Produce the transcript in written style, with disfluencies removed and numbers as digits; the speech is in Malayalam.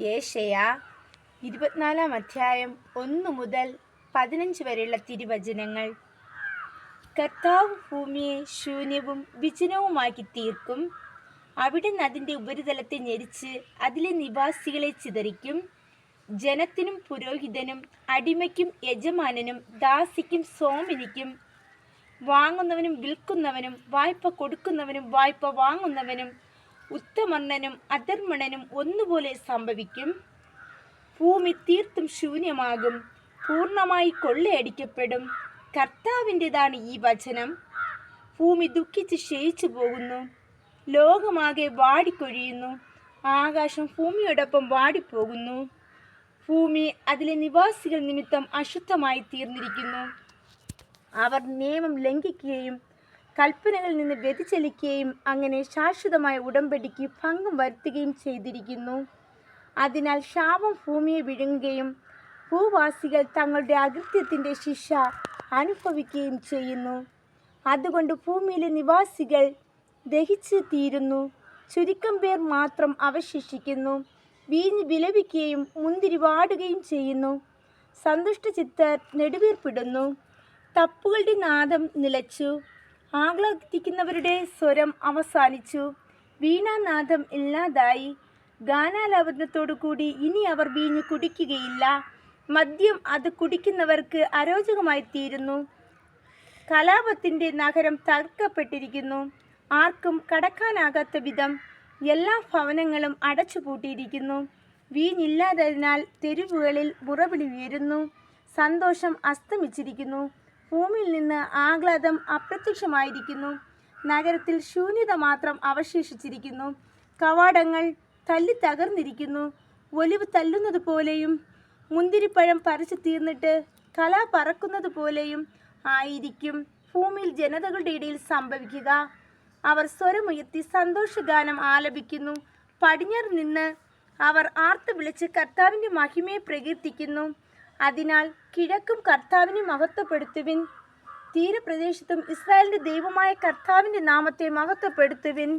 യേശയ്യാ 24 അധ്യായം 1 മുതൽ 15 വരെയുള്ള തിരുവചനങ്ങൾ. കർത്താവ് ഭൂമിയെ ശൂന്യവും വിജനവുമാക്കി തീർക്കും. അവിടുന്ന് അതിൻ്റെ ഉപരിതലത്തെ ഞെരിച്ച് അതിലെ നിവാസികളെ ചിതറിക്കും. ജനത്തിനും പുരോഹിതനും അടിമയ്ക്കും യജമാനനും ദാസിക്കും സ്വാമിനിക്കും, വാങ്ങുന്നവനും വിൽക്കുന്നവനും വായ്പ കൊടുക്കുന്നവനും വായ്പ വാങ്ങുന്നവനും, ഉത്തമർണനും അധർമ്മണനും ഒന്നുപോലെ സംഭവിക്കും. ഭൂമി തീർത്തും ശൂന്യമാകും, പൂർണ്ണമായി കൊള്ളയടിക്കപ്പെടും. കർത്താവിൻ്റെതാണ് ഈ വചനം. ഭൂമി ദുഃഖിച്ച് ക്ഷയിച്ചു പോകുന്നു, ലോകമാകെ വാടിക്കൊഴിയുന്നു, ആകാശം ഭൂമിയോടൊപ്പം വാടിപ്പോകുന്നു. ഭൂമി അതിലെ നിവാസികൾ നിമിത്തം അശുദ്ധമായി തീർന്നിരിക്കുന്നു. അവർ നിയമം ലംഘിക്കുകയും കൽപ്പനകളിൽ നിന്ന് വ്യതിചലിക്കുകയും അങ്ങനെ ശാശ്വതമായ ഉടമ്പടിക്ക് ഭംഗം വരുത്തുകയും ചെയ്തിരിക്കുന്നു. അതിനാൽ ശാപം ഭൂമിയെ വിഴുങ്ങുകയും ഭൂവാസികൾ തങ്ങളുടെ അകൃത്യത്തിൻ്റെ ശിക്ഷ അനുഭവിക്കുകയും ചെയ്യുന്നു. അതുകൊണ്ട് ഭൂമിയിലെ നിവാസികൾ ദഹിച്ചു തീരുന്നു, ചുരുക്കം പേർ മാത്രം അവശേഷിക്കുന്നു. വീഞ്ഞ് വിലപിക്കുകയും മുന്തിരി വാടുകയും ചെയ്യുന്നു. സന്തുഷ്ടചിത്തർ നെടുവീർപ്പിടുന്നു. തപ്പുകളുടെ നാദം നിലച്ചു, ആഹ്ലാദിക്കുന്നവരുടെ സ്വരം അവസാനിച്ചു. വീണാനാദം ഇല്ലാതായി. ഗാനാലാപനത്തോടുകൂടി ഇനി അവർ വീഞ്ഞു കുടിക്കുകയില്ല. മദ്യം അത് കുടിക്കുന്നവർക്ക് അരോചകമായി തീരുന്നു. കലാപത്തിൻ്റെ നഗരം തകർക്കപ്പെട്ടിരിക്കുന്നു, ആർക്കും കടക്കാനാകാത്ത വിധം എല്ലാ ഭവനങ്ങളും അടച്ചുപൂട്ടിയിരിക്കുന്നു. വീഞ്ഞില്ലാത്തതിനാൽ തെരുവുകളിൽ മുറവിളി ഉയരുന്നു. സന്തോഷം അസ്തമിച്ചിരിക്കുന്നു, ഭൂമിയിൽ നിന്ന് ആഹ്ലാദം അപ്രത്യക്ഷമായിരിക്കുന്നു. നഗരത്തിൽ ശൂന്യത മാത്രം അവശേഷിച്ചിരിക്കുന്നു. കവാടങ്ങൾ തല്ലി തകർന്നിരിക്കുന്നു. ഒലിവ് തല്ലുന്നത് പോലെയും മുന്തിരിപ്പഴം പറിച്ചു തീർന്നിട്ട് കല പറക്കുന്നത് പോലെയും ആയിരിക്കും ഭൂമിയിൽ ജനതകളുടെ ഇടയിൽ സംഭവിക്കുക. അവർ സ്വരമുയർത്തി സന്തോഷഗാനം ആലപിക്കുന്നു. പടിഞ്ഞാറ് നിന്ന് അവർ ആർത്തു വിളിച്ച് കർത്താവിൻ്റെ മഹിമയെ പ്രകീർത്തിക്കുന്നു. അതിനാൽ കിഴക്കും കർത്താവിനെ മഹത്വപ്പെടുത്തുവിൻ, തീരപ്രദേശത്തും ഇസ്രായേലിൻ്റെ ദൈവമായ കർത്താവിൻ്റെ നാമത്തെ മഹത്വപ്പെടുത്തുവിൻ.